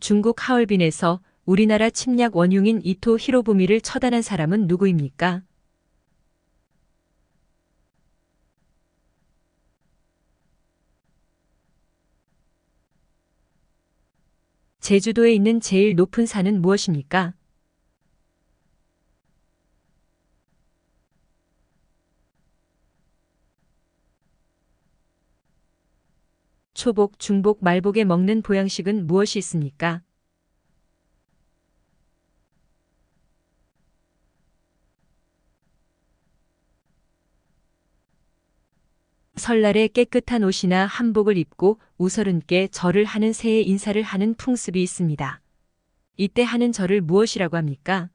중국 하얼빈에서 우리나라 침략 원흉인 이토 히로부미를 처단한 사람은 누구입니까? 제주도에 있는 제일 높은 산은 무엇입니까? 초복, 중복, 말복에 먹는 보양식은 무엇이 있습니까? 설날에 깨끗한 옷이나 한복을 입고 우서른께 절을 하는 새해 인사를 하는 풍습이 있습니다. 이때 하는 절을 무엇이라고 합니까?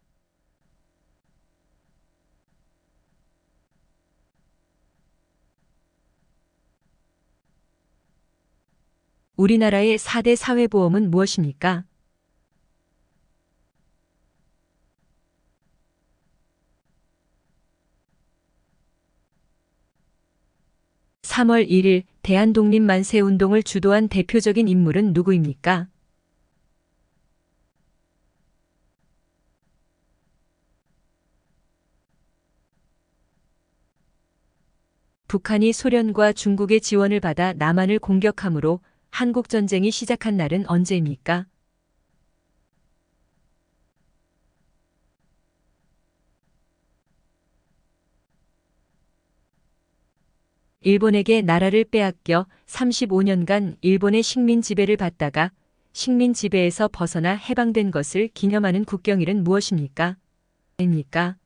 우리나라의 4대 사회보험은 무엇입니까? 3월 1일 대한독립만세운동을 주도한 대표적인 인물은 누구입니까? 북한이 소련과 중국의 지원을 받아 남한을 공격함으로 한국전쟁이 시작한 날은 언제입니까? 일본에게 나라를 빼앗겨 35년간 일본의 식민 지배를 받다가 식민 지배에서 벗어나 해방된 것을 기념하는 국경일은 무엇입니까? 입니까?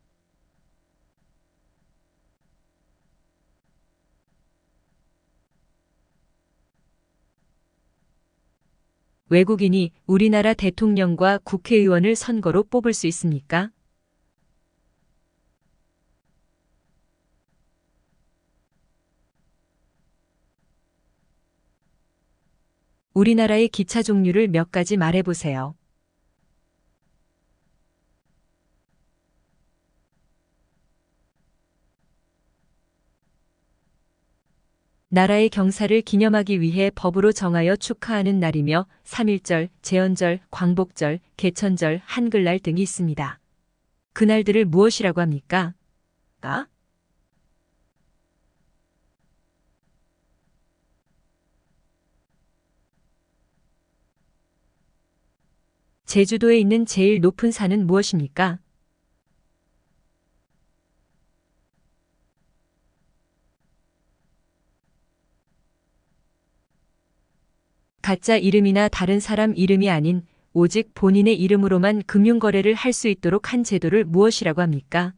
외국인이 우리나라 대통령과 국회의원을 선거로 뽑을 수 있습니까? 우리나라의 기차 종류를 몇 가지 말해보세요. 나라의 경사를 기념하기 위해 법으로 정하여 축하하는 날이며 3.1절, 제헌절, 광복절, 개천절, 한글날 등이 있습니다. 그날들을 무엇이라고 합니까? 아? 제주도에 있는 제일 높은 산은 무엇입니까? 가짜 이름이나 다른 사람 이름이 아닌 오직 본인의 이름으로만 금융거래를 할 수 있도록 한 제도를 무엇이라고 합니까?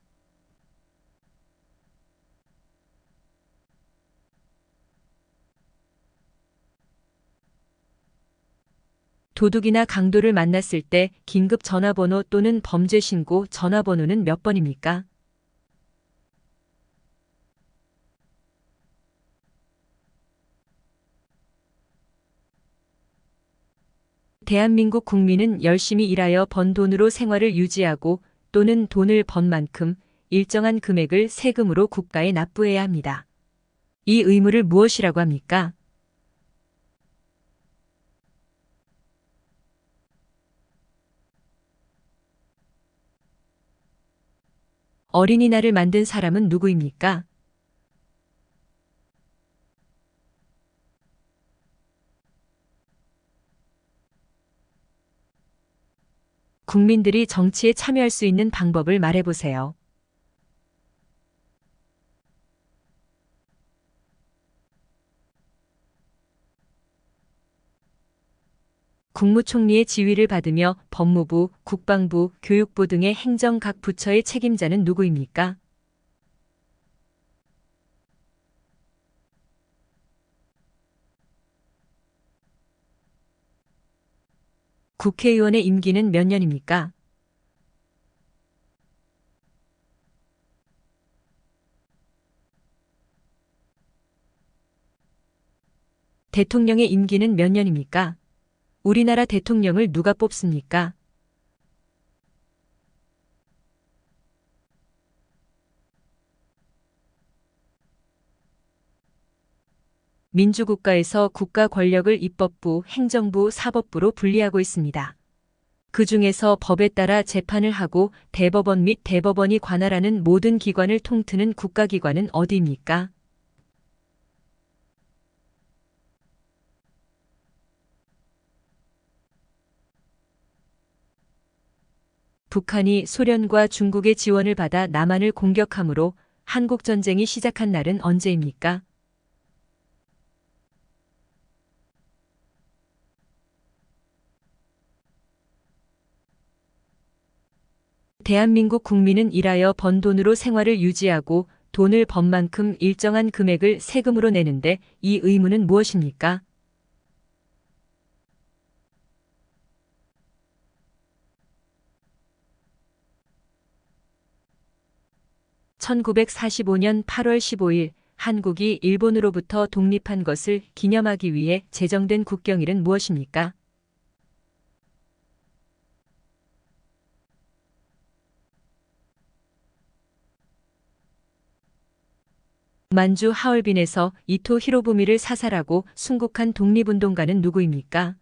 도둑이나 강도를 만났을 때 긴급 전화번호 또는 범죄 신고 전화번호는 몇 번입니까? 대한민국 국민은 열심히 일하여 번 돈으로 생활을 유지하고 또는 돈을 번 만큼 일정한 금액을 세금으로 국가에 납부해야 합니다. 이 의무를 무엇이라고 합니까? 어린이날을 만든 사람은 누구입니까? 국민들이 정치에 참여할 수 있는 방법을 말해보세요. 국무총리의 지휘를 받으며 법무부, 국방부, 교육부 등의 행정 각 부처의 책임자는 누구입니까? 국회의원의 임기는 몇 년입니까? 대통령의 임기는 몇 년입니까? 우리나라 대통령을 누가 뽑습니까? 민주국가에서 국가 권력을 입법부, 행정부, 사법부로 분리하고 있습니다. 그 중에서 법에 따라 재판을 하고 대법원 및 대법원이 관할하는 모든 기관을 통트는 국가기관은 어디입니까? 북한이 소련과 중국의 지원을 받아 남한을 공격함으로 한국전쟁이 시작한 날은 언제입니까? 대한민국 국민은 일하여 번 돈으로 생활을 유지하고 돈을 번 만큼 일정한 금액을 세금으로 내는데 이 의무는 무엇입니까? 1945년 8월 15일 한국이 일본으로부터 독립한 것을 기념하기 위해 제정된 국경일은 무엇입니까? 만주 하얼빈에서 이토 히로부미를 사살하고 순국한 독립운동가는 누구입니까?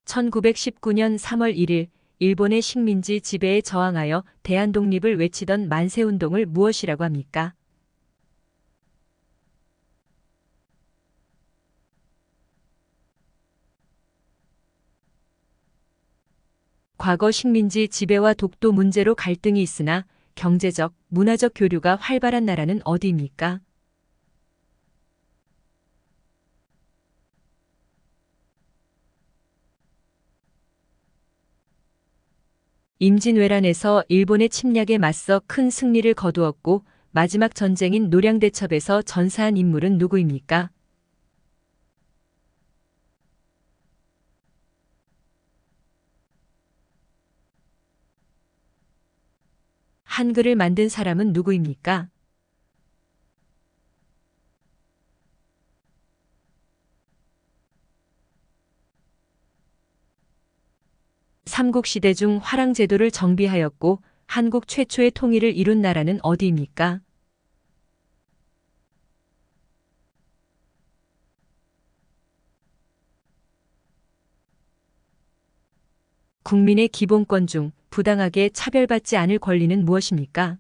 1919년 3월 1일 일본의 식민지 지배에 저항하여 대한독립을 외치던 만세운동을 무엇이라고 합니까? 과거 식민지 지배와 독도 문제로 갈등이 있으나 경제적, 문화적 교류가 활발한 나라는 어디입니까? 임진왜란에서 일본의 침략에 맞서 큰 승리를 거두었고 마지막 전쟁인 노량대첩에서 전사한 인물은 누구입니까? 한글을 만든 사람은 누구입니까? 삼국시대 중 화랑제도를 정비하였고 한국 최초의 통일을 이룬 나라는 어디입니까? 국민의 기본권 중 부당하게 차별받지 않을 권리는 무엇입니까?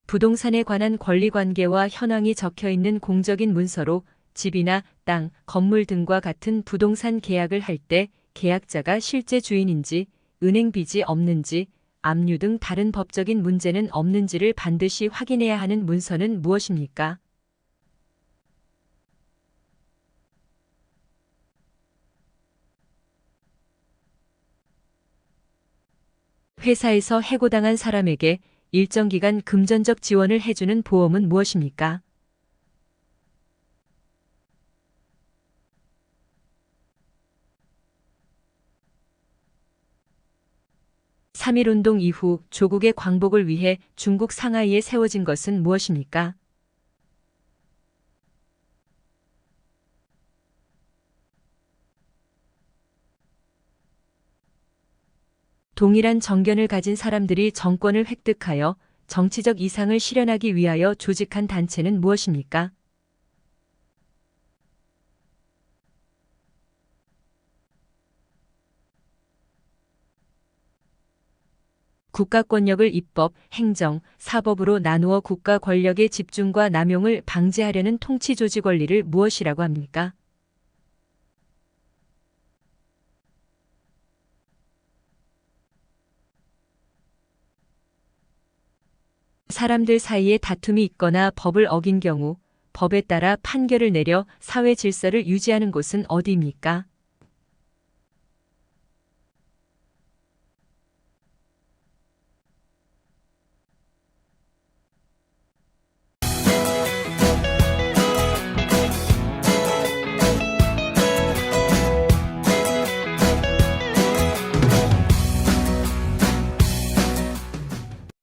'부동산에 관한 권리관계와 현황이 적혀있는 공적인 문서로 집이나 땅, 건물 등과 같은 부동산 계약을 할 때 계약자가 실제 주인인지, 은행 빚이 없는지, 압류 등 다른 법적인 문제는 없는지를 반드시 확인해야 하는 문서는 무엇입니까? 회사에서 해고당한 사람에게 일정 기간 금전적 지원을 해주는 보험은 무엇입니까? 3.1운동 이후 조국의 광복을 위해 중국 상하이에 세워진 것은 무엇입니까? '동일한 정견을 가진 사람들이 정권을 획득하여 정치적 이상을 실현하기 위하여 조직한 단체는 무엇입니까? 국가 권력을 입법, 행정, 사법으로 나누어 국가 권력의 집중과 남용을 방지하려는 통치 조직 원리를 무엇이라고 합니까? 사람들 사이에 다툼이 있거나 법을 어긴 경우 법에 따라 판결을 내려 사회 질서를 유지하는 곳은 어디입니까?